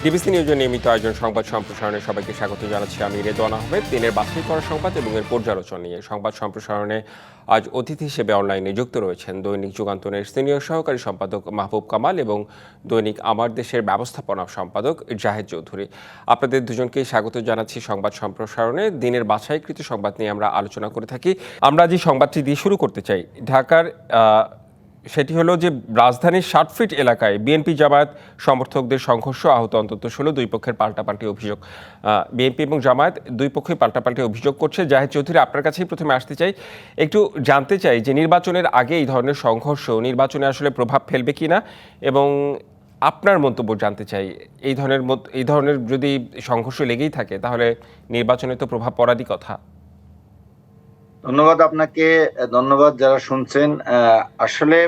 DBC নিউজের নিয়মিত আয়োজন সংবাদ সম্প্রসারণে সবাইকে স্বাগত জানাচ্ছি। আমি রেদওয়ান আহমেদ। দিনের বাছাই করা সংবাদ এবং এর পর্যালোচনা নিয়ে সংবাদ সম্প্রসারণে আজ অতিথি হিসেবে অনলাইনে যুক্ত রয়েছেন দৈনিক যুগান্তরের সিনিয়র সহকারী সম্পাদক মাহবুব কামাল এবং দৈনিক আমার দেশের ব্যবস্থাপনা সম্পাদক জাহেদ চৌধুরী। আপনাদের দুজনকেই স্বাগত জানাচ্ছি সংবাদ সম্প্রসারণে। দিনের বাছাইকৃত সংবাদ নিয়ে আমরা আলোচনা করে থাকি। আমরা যে সংবাদটি দিয়ে শুরু করতে চাই, ঢাকার সেটি হলো যে রাজধানীর ৬০ ফিট এলাকায় বিএনপি জামায়াত সমর্থকদের সংঘর্ষ, আহত অন্তত ১৬, দুই পক্ষের পাল্টাপাল্টি অভিযোগ। বিএনপি এবং জামায়াত দুই পক্ষই পাল্টাপাল্টি অভিযোগ করছে। জাহেদ চৌধুরী, আপনার কাছেই প্রথমে আসতে চাই, একটু জানতে চাই যে নির্বাচনের আগে এই ধরনের সংঘর্ষ নির্বাচনে আসলে প্রভাব ফেলবে কিনা, এবং আপনার মন্তব্য জানতে চাই। এই ধরনের যদি সংঘর্ষ লেগেই থাকে তাহলে নির্বাচনে তো প্রভাব পড়ারই কথা। ধন্যবাদ আপনাকে, ধন্যবাদ যারা শুনছেন। আসলে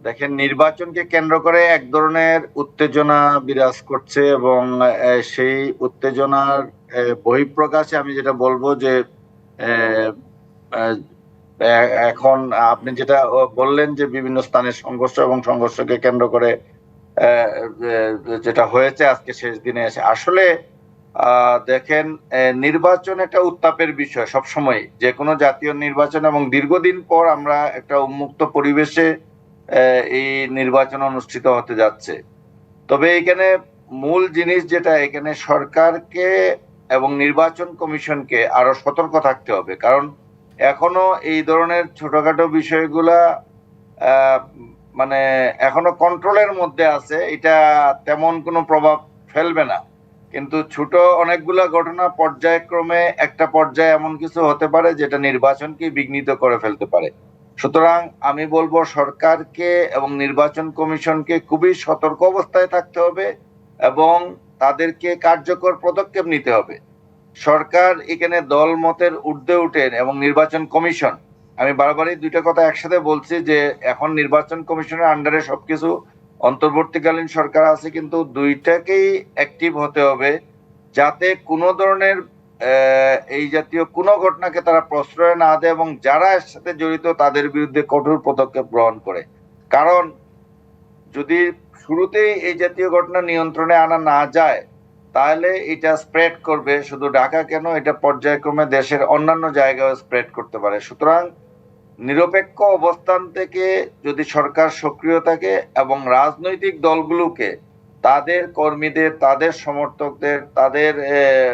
দেখেন, নির্বাচনকে কেন্দ্র করে এক ধরনের উত্তেজনা বিরাজ করছে এবং সেই উত্তেজনার বহিঃপ্রকাশে আমি যেটা বলবো যে এখন আপনি যেটা বললেন যে বিভিন্ন স্থানের সংঘর্ষ এবং সংঘর্ষকে কেন্দ্র করে যেটা হয়েছে আজকে শেষ দিনে এসে, আসলে দেখেন, নির্বাচন একটা উত্তাপের বিষয় সবসময়, যে কোনো জাতীয় নির্বাচন, এবং দীর্ঘদিন পর আমরা একটা উন্মুক্ত পরিবেশে এই নির্বাচন অনুষ্ঠিত হতে যাচ্ছে। তবে এখানে মূল জিনিস যেটা, এখানে সরকারকে এবং নির্বাচন কমিশনকে আরো সতর্ক থাকতে হবে, কারণ এখনো এই ধরনের ছোটখাটো বিষয়গুলা মানে এখনো কন্ট্রোলের মধ্যে আছে, এটা তেমন কোনো প্রভাব ফেলবে না। কিন্তু ছোট অনেকগুলা ঘটনা পর্যায়ক্রমে একটা পর্যায়ে এমন কিছু হতে পারে যেটা নির্বাচনকে বিঘ্নিত করে ফেলতে পারে। সুতরাং আমি বলবো সরকারকে এবং নির্বাচন কমিশনকে খুবই সতর্ক অবস্থায় থাকতে হবে এবং তাদেরকে কার্যকর পদক্ষেপ নিতে হবে। সরকার এখানে দল মতের ঊর্ধ্বে উঠেন এবং নির্বাচন কমিশন, আমি বারবারই দুইটা কথা একসাথে বলছি যে এখন নির্বাচন কমিশনের আন্ডারে সবকিছু, অন্তর্বর্তীকালীন সরকার আছে, কিন্তু দুইটাকেই অ্যাক্টিভ হতে হবে যাতে কোনো ধরনের এই জাতীয় কোনো ঘটনাকে তারা প্রশ্রয় না দেয় এবং যারা এর সাথে জড়িত তাদের বিরুদ্ধে কঠোর পদক্ষেপ গ্রহণ করে। কারণ যদি শুরুতেই এই জাতীয় ঘটনা নিয়ন্ত্রণে আনা না যায় তাহলে এটা স্প্রেড করবে, শুধু ঢাকা কেন, এটা পর্যায়ক্রমে দেশের অন্যান্য জায়গায় স্প্রেড করতে পারে। সুতরাং নিরপেক্ষ অবস্থান থেকে যদি সরকার সক্রিয় থাকে এবং রাজনৈতিক দলগুলোকে তাদের কর্মীদের, তাদের সমর্থকদের, তাদের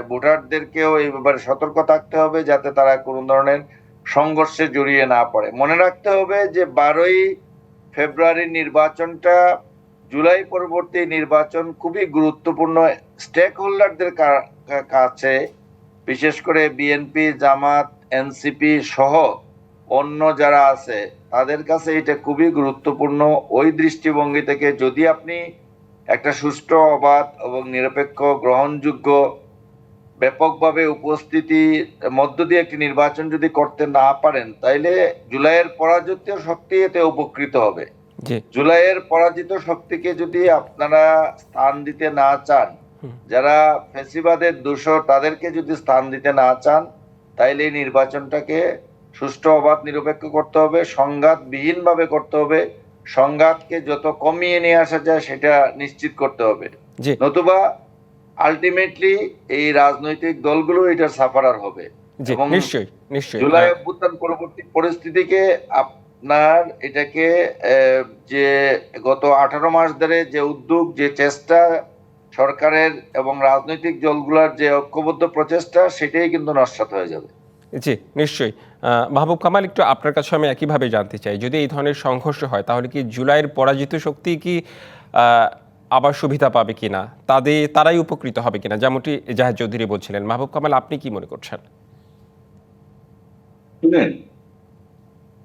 ভোটারদেরকেও এই ব্যাপারে সতর্ক থাকতে হবে যাতে তারা কোনো ধরনের সংঘর্ষে জড়িয়ে না পড়ে। মনে রাখতে হবে যে 12ই ফেব্রুয়ারির নির্বাচনটা জুলাই পরবর্তী নির্বাচন খুবই গুরুত্বপূর্ণ স্টেক হোল্ডারদের কাছে, বিশেষ করে বিএনপি, জামাত, এনসিপি সহ অন্য যারা আছে তাদের কাছে এটা খুবই গুরুত্বপূর্ণ। ওই দৃষ্টিভঙ্গি থেকে যদি আপনি একটা সুষ্ঠু, অবাধ এবং নিরপেক্ষ, গ্রহণযোগ্য, ব্যাপকভাবে উপস্থিতি মধ্য দিয়ে একটি নির্বাচন যদি করতে না পারেন তাইলে জুলাইয়ের পরাজিত শক্তি এতে উপকৃত হবে। জুলাইয়ের পরাজিত শক্তিকে যদি আপনারা স্থান দিতে না চান, যারা ফ্যাসিবাদের দূষর তাদেরকে যদি স্থান দিতে না চান, তাইলে এই নির্বাচনটাকে সুষ্ঠু, অবাধ, নিরপেক্ষ করতে হবে, সংঘাতবিহীন ভাবে করতে হবে, সংঘাতকে যত কমিয়ে নিয়ে আসা যায় সেটা নিশ্চিত করতে হবে। নতুবা আলটিমেটলি এই রাজনৈতিক দলগুলো এটার সাফারার হবে। এবং জুলাই অভ্যুত্থান পরবর্তী পরিস্থিতিকে আপনার এটাকে যে গত 18 মাস ধরে যে উদ্যোগ, যে চেষ্টা সরকারের এবং রাজনৈতিক দলগুলোর, যে ঐক্যবদ্ধ প্রচেষ্টা, সেটাই কিন্তু নস্যাৎ হয়ে যাবে। জি, নিশ্চয়ই। মাহবুব কামাল, একটু আপনার কাছে আমি একইভাবে জানতে চাই, যদি এই ধরনের সংঘর্ষ হয় তাহলে কি জুলাইয়ের পরাজিত শক্তি কি আবার সুবিধা পাবে কিনা, তারাই উপকৃত হবে কিনা, যেমনটি জাহেদ চৌধুরী বলছিলেন? মাহবুব কামাল, আপনি কি মনে করছেন? শুনেন,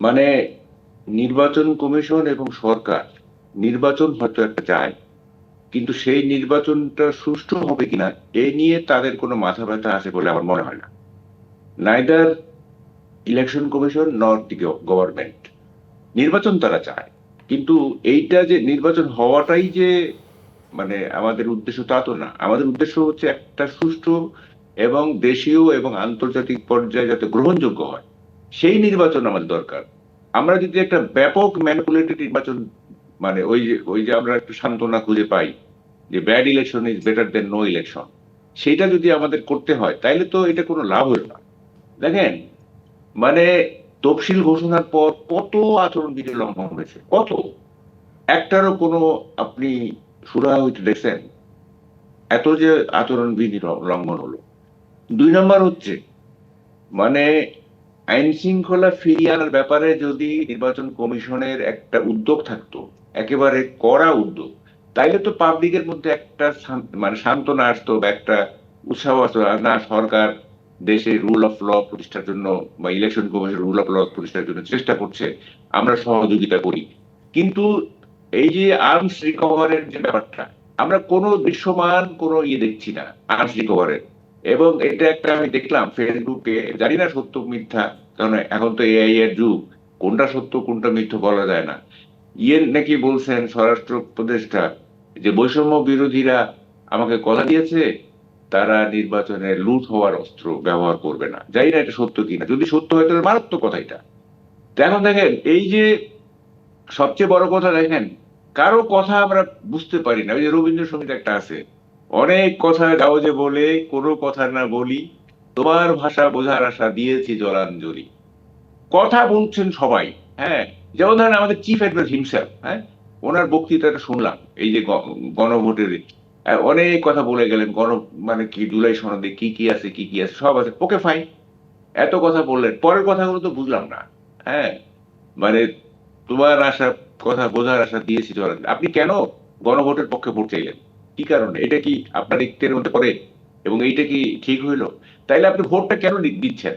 মানে নির্বাচন কমিশন এবং সরকার নির্বাচন হয়তো একটা চায়, কিন্তু সেই নির্বাচনটা সুষ্ঠু হবে কিনা এই নিয়ে তাদের কোনো মাথা ব্যথা আছে বলে আমার মনে হয় না। নাইদার ইলেকশন কমিশন নর দি গভর্নমেন্ট, নির্বাচন তারা চায়, কিন্তু এইটা যে নির্বাচন হওয়াটাই যে মানে আমাদের উদ্দেশ্য তা তো না। আমাদের উদ্দেশ্য হচ্ছে একটা সুষ্ঠু এবং দেশীয় এবং আন্তর্জাতিক পর্যায়ে যাতে গ্রহণযোগ্য হয় সেই নির্বাচন আমাদের দরকার। আমরা যদি একটা ব্যাপক ম্যানিপুলেটেড নির্বাচন, মানে ওই যে আমরা একটু সান্ত্বনা খুঁজে পাই যে bad election is better than no election, সেইটা যদি আমাদের করতে হয় তাইলে তো এটা কোনো লাভ হলো না। দেখেন, মানে তফসিল ঘোষণার পর কত আচরণবিধি লঙ্ঘন হয়েছে, কত, একটারও কোনো আপনি সুরাহা হইতে দেখছেন? এত যে আচরণবিধি লঙ্ঘন হলো। 2 নম্বর হচ্ছে, মানে আইন শৃঙ্খলা ফিরিয়ে আনার ব্যাপারে যদি নির্বাচন কমিশনের একটা উদ্যোগ থাকতো, একেবারে কড়া উদ্যোগ, তাইলে তো পাবলিকের মধ্যে একটা মানে সান্ত্বনা আসতো বা একটা উৎসাহ আসতো, না সরকার দেশে রুল অফ ল প্রতিষ্ঠার জন্য বা election commission rule of law প্রতিষ্ঠার জন্য চেষ্টা করছে, আমরা সহযোগিতা করি। কিন্তু এই যে আর্মস রিকভারের যে ব্যাপারটা, আমরা কোনো দৃশ্যমান কোনো দেখছি না আর্মস রিকভারের। এবং এটা একটা আমি দেখলাম ফেসবুকে, জানি না সত্য মিথ্যা, কারণ এখন তো এআই এর যুগ, কোনটা সত্য কোনটা মিথ্যা বলা যায় না। নাকি বলছেন স্বরাষ্ট্র উপদেষ্টা যে বৈষম্য বিরোধীরা আমাকে কথা দিয়েছে, তারা নির্বাচনে লুট হওয়ার অস্ত্র ব্যবহার করবে না। জানি না এটা সত্য কিনা, যদি সত্য হয় তাহলে মারাত্মক কথা এটা। তো এখন দেখেন, এই যে সবচেয়ে বড় কথা, দেখেন কারো কথা আমরা বুঝতে পারি না। ওই যে রবীন্দ্রসঙ্গীত একটা আছে, অনেক কথা যাও যে বলে কোনো কথা না বলি, তোমার ভাষা বোঝার আশা দিয়েছি জলাঞ্জলি। কথা বলছেন সবাই, হ্যাঁ। যেমন ধরেন আমাদের চিফ অ্যাডভাইজার হিমসেলফ, হ্যাঁ, ওনার বক্তৃতাটা শুনলাম এই যে গণভোটের, অনেক কথা বলে গেলেন। মানে কি জুলাই সনদে কি কি আছে, কি কি আছে সব আছে, ওকে ফাইন, এত কথা বললেন, পরের কথাগুলো তো বুঝলাম না। হ্যাঁ, মানে তোমার আশা, কথা বোঝার আশা দিয়েছি জলাঞ্জলি, আপনি কেন গণভোটের পক্ষে ভোট চাইলেন? কি কারণে? এটা কি আপনার ইখতিয়ারের মধ্যে পড়ে? এবং এইটা কি ঠিক হইলো? তাইলে আপনি ভোটটা কেন দিচ্ছেন?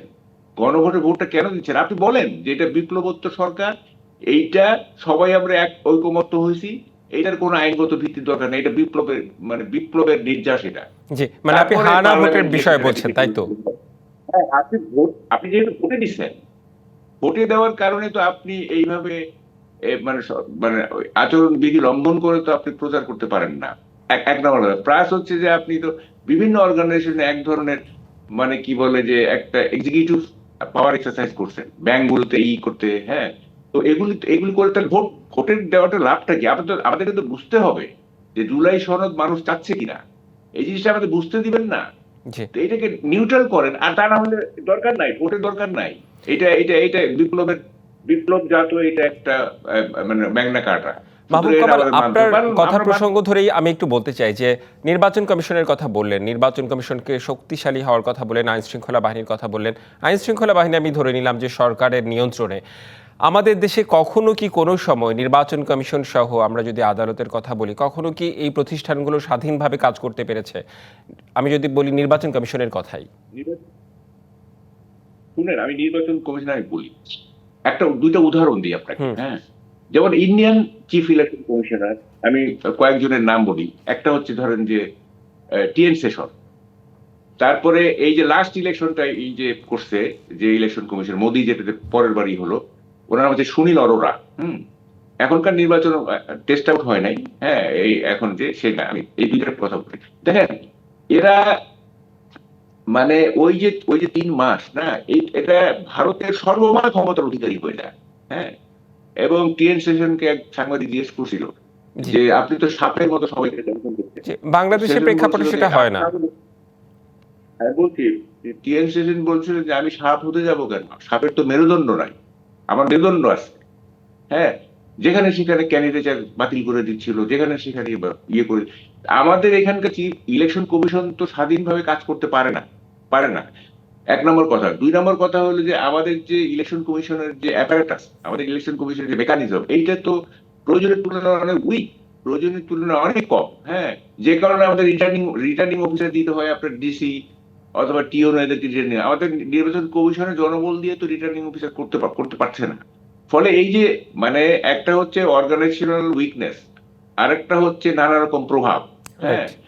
গণভোটের ভোটটা কেন দিচ্ছেন? আপনি বলেন যে এটা বিপ্লবোত্তর সরকার, এইটা সবাই আমরা এক ঐকমত্য হয়েছি, এটার কোনো আইনগত ভিত্তির দরকার নেই, এটা বিপ্লবের, মানে বিপ্লবের নির্যাস এটা। জি, মানে আপনি তারপরে হানা ভোটের পার্লামেন্ট বিষয়ে বলছেন, তাই তো? হ্যাঁ, আপনি যেহেতু ভোটে দিচ্ছেন, ভোটে দেওয়ার কারণে তো আপনি এইভাবে মানে মানে ওই আচরণবিধি লঙ্ঘন করে তো আপনি প্রচার করতে পারেন না। এক নম্বর প্লাস হচ্ছে যে আপনি তো বিভিন্ন অর্গানাইজেশনে এক ধরনের, মানে কি বলে যে একটা এক্সিকিউটিভ পাওয়ার এক্সারসাইজ করছেন, ব্যাংকগুলোতে করতে, হ্যাঁ। তো এগুলি করে তাহলে ভোটের দেওয়াটা লাভটা কি? আমাদের কিন্তু বুঝতে হবে যে জুলাই সনদ মানুষ চাচ্ছে কিনা, এই জিনিসটা আমাদের বুঝতে দিবেন না। জি, তো এটাকে নিউট্রাল করেন, আর তা না হলে দরকার নাই, ভোটের দরকার নাই। এটা এটা এটা বিপ্লব জাত, এটা একটা মানে ম্যাগনা কার্টা। মাহবুব কামাল, আপনার কথা প্রসঙ্গ ধরেই আমি একটু বলতে চাই যে নির্বাচন কমিশনের কথা বললেন, নির্বাচন কমিশনকে শক্তিশালী হওয়ার কথা বললেন, আইন শৃঙ্খলা বাহিনীর কথা বললেন। আইন শৃঙ্খলা বাহিনী আমি ধরে নিলাম যে সরকারের নিয়ন্ত্রণে। আমাদের দেশে কখনো কি কোনো সময় নির্বাচন কমিশন সহ আমরা যদি আদালতের কথা বলি, কখনো কি এই প্রতিষ্ঠানগুলো স্বাধীনভাবে কাজ করতে পেরেছে? আমি যদি বলি নির্বাচন কমিশনের কথাই। শুনেন, আমি নির্বাচন কমিশন আমি বলি, দুইটা উদাহরণ দিই আপনাকে, হুম, হ্যাঁ। যেমন ইন্ডিয়ান চিফ ইলেকশন কমিশনার, আমি কয়েকজনের নাম বলি। একটা হচ্ছে ধরেন যে টিএন সেশন, তারপরে এই যে লাস্ট ইলেকশনটা এই যে করছে, যে ইলেকশন কমিশন মোদি যেটাতে পরের বারই হলো, ওনার নাম হচ্ছে সুনীল অরোরা। এখনকার নির্বাচন টেস্ট আউট হয় নাই, হ্যাঁ, এই এখন যে সেটা, আমি এই দুইটার কথা বলি। দেখেন, এরা মানে ওই যে 3 মাস না, এটা ভারতের সর্বমানা ক্ষমতার অধিকারী হয়ে যায়, হ্যাঁ। এবং টিএন সেশনকে এক সাংবাদিক জিজ্ঞেস করছিল জি, যে আপনি তো সাপের মতো সবাইকে দর্শন করছেন। জি, বাংলাদেশের সেশন প্রেক্ষাপটে বলছিল যে সেটা হয় না। হ্যাঁ বলছি, টিএন সেশন বলছিল যে আমি সাপ হতে যাব কেন? সাপের তো মেরুদণ্ড নাই, আমার মেরুদণ্ড আছে, হ্যাঁ। যেখানে সেখানে ক্যান্ডিডেট বাতিল করে দিচ্ছিল, যেখানে সেখানে ইয়ে করে। আমাদের এখানকার ইলেকশন কমিশন তো স্বাধীনভাবে কাজ করতে পারে না। 1 নম্বর কথা। 2 নম্বর কথা হলো যে আমাদের যে ইলেকশন কমিশনের যে অ্যাপারেটাস, আমাদের ইলেকশন কমিশনের যে মেকানিজম, এইটা তো প্রয়োজনের তুলনায় অনেক উইক, প্রয়োজনের তুলনায় অনেক কম, হ্যাঁ। যে কারণে আমাদের রিটার্নিং অফিসার দিতে হয় আপনার ডিসি অথবা টিওন, এদেরকে আমাদের নির্বাচন কমিশনের জনবল দিয়ে তো রিটার্নিং অফিসার করতে পারছে না। ফলে এই যে, মানে একটা হচ্ছে অর্গানাইজেশনাল উইকনেস, আরেকটা হচ্ছে নানা রকম প্রভাব, হ্যাঁ। রাইট।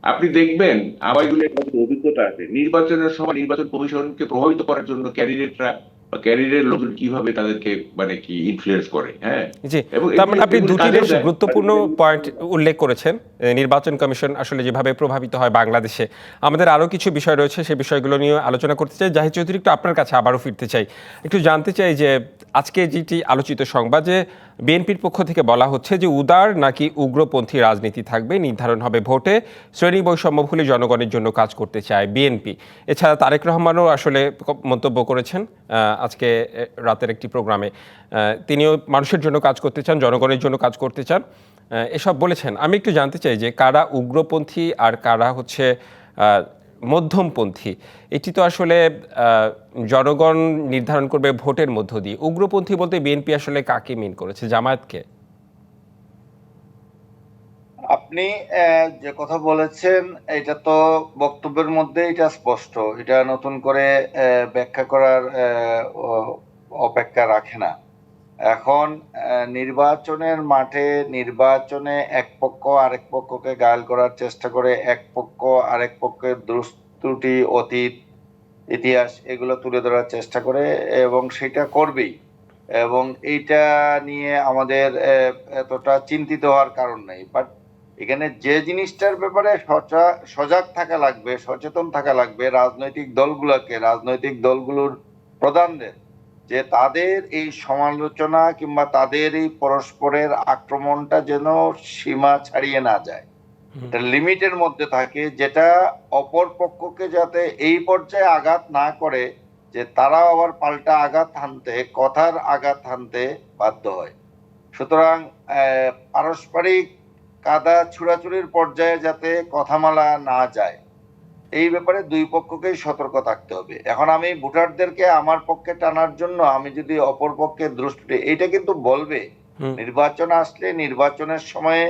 আপনি দেখবেন, আমার এগুলো অভিজ্ঞতা আছে, নির্বাচনের সময় নির্বাচন কমিশনকে প্রভাবিত করার জন্য ক্যান্ডিডেটরা বা ক্যারিয়ারের লোকজন কিভাবে তাদেরকে মানে কি ইনফ্লুয়েন্স করে, হ্যাঁ। জি, এবং তার মানে আপনি দুটি কাজেও বেশ দেয়। গুরুত্বপূর্ণ পয়েন্ট উল্লেখ করেছেন। নির্বাচন কমিশন আসলে যেভাবে প্রভাবিত হয় বাংলাদেশে, আমাদের আরও কিছু বিষয় রয়েছে, সেই বিষয়গুলো নিয়ে আলোচনা করতে চাই। জাহিদ চৌধুরী, একটু আপনার কাছে আবারও ফিরতে চাই, একটু জানতে চাই যে আজকে যেটি আলোচিত সংবাদ, যে বিএনপির পক্ষ থেকে বলা হচ্ছে যে উদার নাকি উগ্রপন্থী রাজনীতি থাকবে, নির্ধারণ হবে ভোটে, শ্রেণী বৈষম্য ভুলে জনগণের জন্য কাজ করতে চায় বিএনপি। এছাড়া তারেক রহমানও আসলে মন্তব্য করেছেন আজকে রাতের একটি প্রোগ্রামে। তিনিও মানুষের জন্য কাজ করতে চান, জনগণের জন্য কাজ করতে চান, এসব বলেছেন। আমি একটু জানতে চাই যে কারা উগ্রপন্থী আর কারা হচ্ছে মধ্যমপন্থী। এটি তো আসলে জনগণ নির্ধারণ করবে ভোটের মধ্য দিয়ে। উগ্রপন্থী বলতে বিএনপি আসলে কাকে মিন করেছে, জামায়াতকে? আপনি যে কথা বলেছেন এটা তো বক্তব্যের মধ্যে এটা স্পষ্ট, এটা নতুন করে ব্যাখ্যা করার অপেক্ষা রাখে না। এখন নির্বাচনের মাঠে নির্বাচনে এক পক্ষ আরেক পক্ষকে ঘায়েল করার চেষ্টা করে, এক পক্ষ আরেক পক্ষের দোষ ত্রুটি, অতীত, ইতিহাস এগুলো তুলে ধরার চেষ্টা করে, এবং সেটা করবেই। এবং এইটা নিয়ে আমাদের এতটা চিন্তিত হওয়ার কারণ নেই। বাট এখানে যে জিনিসটার ব্যাপারে সজাগ থাকা লাগবে, সচেতন থাকা লাগবে রাজনৈতিক দলগুলোকে, রাজনৈতিক দলগুলোর প্রধানদের, যে তাদের এই সমালোচনা কিংবা তাদের এই পরস্পরের আক্রমণটা যেন সীমা ছাড়িয়ে না যায়, এটা লিমিটের মধ্যে থাকে, যেটা অপর পক্ষকে যাতে এই পর্যায়ে আঘাত না করে যে তারাও আবার পাল্টা আঘাত হানতে, কথার আঘাত হানতে বাধ্য হয়। সুতরাং পারস্পরিক কাদা ছুড়াছুড়ির পর্যায়ে যাতে কথামালা না যায়, এই ব্যাপারে দুই পক্ষকেই সতর্ক থাকতে হবে। এখন আমি ভোটারদেরকে আমার পক্ষে টানার জন্য আমি যদি অপর পক্ষের দৃষ্টি, এইটা কিন্তু বলবে নির্বাচন আসলে, নির্বাচনের সময়ে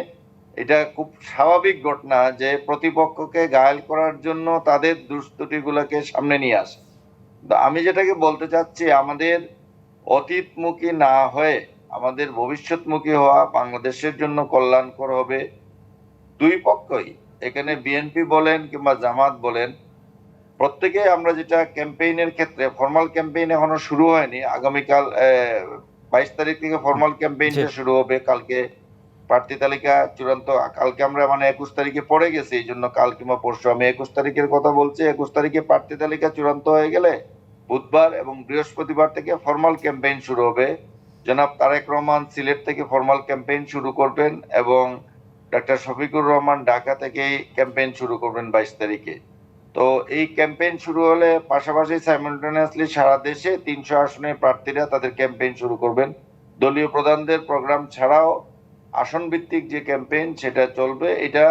এটা খুব স্বাভাবিক ঘটনা যে প্রতিপক্ষকে ঘায়েল করার জন্য তাদের দুষ্ত্রুটিগুলোকে সামনে নিয়ে আসে। আমি যেটাকে বলতে চাচ্ছি, আমাদের অতীতমুখী না হয়ে আমাদের ভবিষ্যৎমুখী হওয়া বাংলাদেশের জন্য কল্যাণকর হবে। দুই পক্ষই, এখানে বিএনপি বলেন কিংবা জামাত বলেন, প্রত্যেকে আমরা যেটা ক্যাম্পেইনের ক্ষেত্রে, ফর্মাল ক্যাম্পেইন এখনো শুরু হয়নি, আগামীকাল 22 তারিখ থেকে ফর্মাল ক্যাম্পেইনটা শুরু হবে। কালকে প্রার্থী তালিকা চূড়ান্ত, কালকে আমরা মানে 21 তারিখে পড়ে গেছি, এই জন্য কাল কিংবা পরশু আমি 21 তারিখের কথা বলছি। 21 তারিখে প্রার্থী তালিকা চূড়ান্ত হয়ে গেলে বুধবার এবং বৃহস্পতিবার থেকে ফর্মাল ক্যাম্পেইন শুরু হবে। জনাব তারেক রহমান সিলেট থেকে ফর্মাল ক্যাম্পেইন শুরু করবেন এবং ডাক্তার শফিকুর রহমান ঢাকা থেকেই ক্যাম্পেইন শুরু করবেন 22 তারিখে। তো এই ক্যাম্পেইন শুরু হলে পাশাপাশি সাইমultaneously সারা দেশে 300 আসনে প্রার্থীরা তাদের ক্যাম্পেইন শুরু করবেন। দলীয় প্রধানদের প্রোগ্রাম ছাড়াও আসন ভিত্তিক যে ক্যাম্পেইন সেটা চলবে। এটা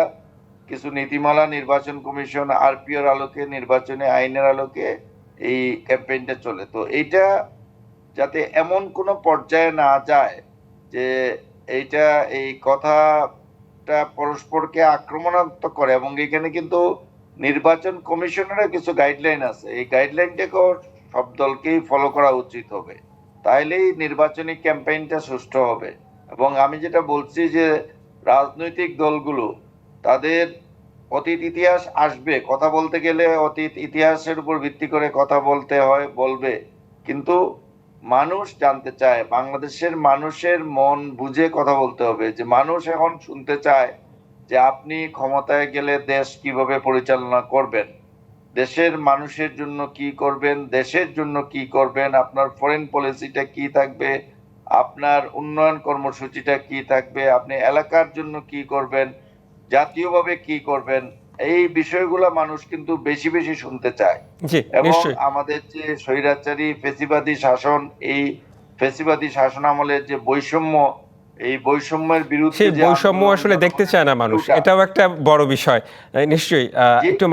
কিছু নীতিমালা, নির্বাচন কমিশন, আরপিওর আলোকে, নির্বাচনী আইনের আলোকে এই ক্যাম্পেইনটা চলে। তো এইটা যাতে এমন কোনো পর্যায়ে না যায় যে এইটা, এই কথাটা পরস্পরকে আক্রমণাত্মক করে। এবং এখানে কিন্তু নির্বাচন কমিশনেরও কিছু গাইডলাইন আছে, এই গাইডলাইনটাকেও সব দলকেই ফলো করা উচিত হবে, তাইলেই নির্বাচনী ক্যাম্পেইনটা সুষ্ঠু হবে। এবং আমি যেটা বলছি যে রাজনৈতিক দলগুলো তাদের অতীত ইতিহাস আসবে, কথা বলতে গেলে অতীত ইতিহাসের উপর ভিত্তি করে কথা বলতে হয়, বলবে, কিন্তু মানুষ জানতে চায়, বাংলাদেশের মানুষের মন বুঝে কথা বলতে হবে। যে মানুষ এখন শুনতে চায় যে আপনি ক্ষমতায় গেলে দেশ কিভাবে পরিচালনা করবেন, দেশের মানুষের জন্য কি করবেন, দেশের জন্য কি করবেন, আপনার ফরেন পলিসিটা কি থাকবে, আপনার উন্নয়ন কর্মসূচিটা কি থাকবে, আপনি এলাকার জন্য কি করবেন, জাতীয়ভাবে কি করবেন, এই বিষয়গুলো মানুষ কিন্তু বেশি বেশি শুনতে চায়। জি, এবং নিশ্চয়ই। আমাদের যে স্বৈরাচারী ফেসিবাদী শাসন, এই ফেসিবাদী শাসন আমলের যে বৈষম্য, এই বৈষম্যের বিরুদ্ধে সেই যে বৈষম্য আন্দোলন, আসলে দেখতে চায় না মানুষ, জনগণের এটাও একটা বড় বিষয়। নিশ্চয়ই জি, একটু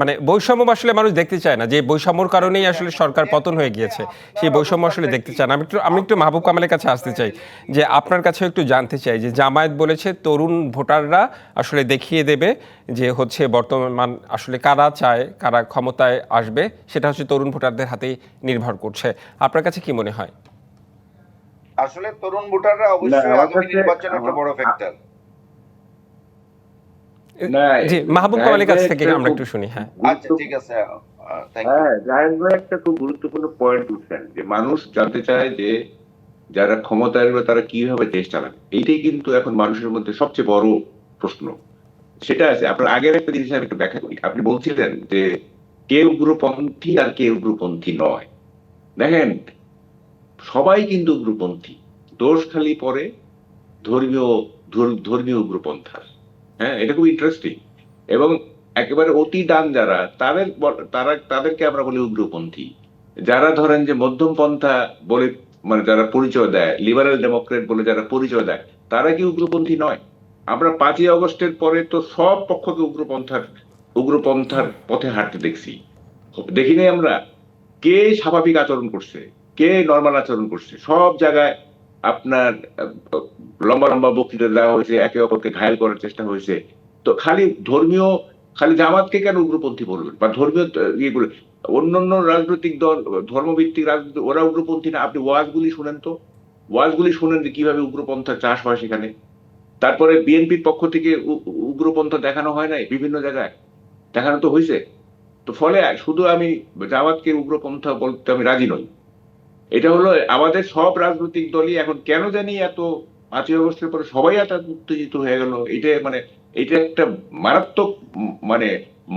মানে বৈষম্য আসলে মানুষ দেখতে চায় না, যে বৈষম্যর কারণেই আসলে সরকার পতন হয়ে গিয়েছে, সেই বৈষম্য আসলে দেখতে চায় না। আমি একটু মাহবুব কামালের কাছে আসতে চাই, যে আপনার কাছে একটু জানতে চাই যে জামায়াত বলেছে তরুণ ভোটাররা আসলে দেখিয়ে দেবে যে হচ্ছে বর্তমান আসলে কারা চায়, কারা ক্ষমতায় আসবে, সেটা হচ্ছে তরুণ ভোটারদের হাতেই নির্ভর করছে। আপনার কাছে কি মনে হয়? আসলে তরুণ ভোটাররা না, অবশ্যই আমার আগামী কাছে নির্বাচনে একটা বড় ফ্যাক্টর। না, জি, মাহবুব কামালের কাছ জায়েদ থেকে ভাই আমরা খুব একটু শুনি। হ্যাঁ, আচ্ছা, ঠিক আছে, থ্যাংক ইউ। হ্যাঁ, জায়েদ ভাই একটা খুব গুরুত্বপূর্ণ পয়েন্ট উঠছেন যে মানুষ জানতে চায় যে যারা ক্ষমতায় আসবে তারা কিভাবে দেশ চালাবে। এইটাই কিন্তু এখন মানুষের মধ্যে সবচেয়ে বড় প্রশ্ন। সেটা আছে। আপনার আগের একটা জিনিস আমি একটু ব্যাখ্যা করি। আপনি বলছিলেন যে কে উগ্রপন্থী আর কে উগ্রপন্থী নয়। দেখেন, সবাই কিন্তু উগ্রপন্থী। দোষ খালি পরে ধর্মীয় ধর্মীয় উগ্রপন্থার। হ্যাঁ, এটা খুব ইন্টারেস্টিং। এবং একেবারে অতি ডান যারা তাদেরকে আমরা বলি উগ্রপন্থী। যারা ধরেন যে মধ্যম পন্থা বলে, মানে যারা পরিচয় দেয়, লিবারেল ডেমোক্রেট বলে যারা পরিচয় দেয়, তারা কি উগ্রপন্থী নয়? আমরা 5ই আগস্টের পরে তো সব পক্ষকে উগ্রপন্থার পথে হাঁটতে দেখছি। দেখিনি আমরা কে স্বাভাবিক আচরণ করছে, কে নর্মাল আচরণ করছে। সব জায়গায় আপনার লম্বা লম্বা বক্তৃতা দেওয়া হয়েছে, একে অপরকে ঘায়েল করার চেষ্টা হয়েছে। তো খালি জামাতকে কেন উগ্রপন্থী বলবেন, বা ধর্মীয় ইয়েগুলো, অন্যান্য রাজনৈতিক দল, ধর্মভিত্তিক রাজনীতি, ওরা উগ্রপন্থী না? আপনি ওয়াজগুলি শুনেন তো, ওয়াজগুলি শুনেন যে কিভাবে উগ্রপন্থার চাষ হয় সেখানে। তারপরে বিএনপির পক্ষ থেকে উগ্রপন্থা দেখানো হয় নাই বিভিন্ন জায়গায়? দেখানো তো হয়েছে। তো ফলে শুধু আমি জামাতকে উগ্রপন্থা বলতে আমি রাজি নই। এটা হলো আমাদের সব রাজনৈতিক দলই এখন কেন জানি এত 5ই আগস্টের পরে সবাই এত উত্তেজিত হয়ে গেল। এটা একটা মারাত্মক মানে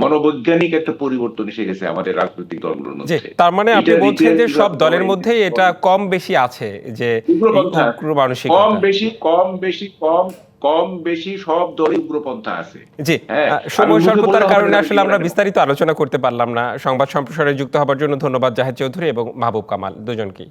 মনোবৈজ্ঞানিক একটা পরিবর্তন এসে গেছে আমাদের রাজনৈতিক দলগুলোর জি, মধ্যে। তার মানে আপনি এটার বলছেন যে ইতিহাস সব দলের মধ্যেই এটা কম বেশি আছে, যে এই উগ্রপন্থা আছে। উগ্র কম মানসিকতা। বেশি কম বেশি কম বেশি সব দলই উগ্রপন্থা আছে। জি, হ্যাঁ, আমি সময় মুখে বললে স্বল্পতার হবে কারণে না, আমি আসলে জীবনে আমরা কেন। বিস্তারিত আলোচনা করতে পারলাম না। সংবাদ সম্প্রসারণে যুক্ত হবার জন্য ধন্যবাদ জাহেদ চৌধুরী এবং মাহবুব কামাল দুজনকেই।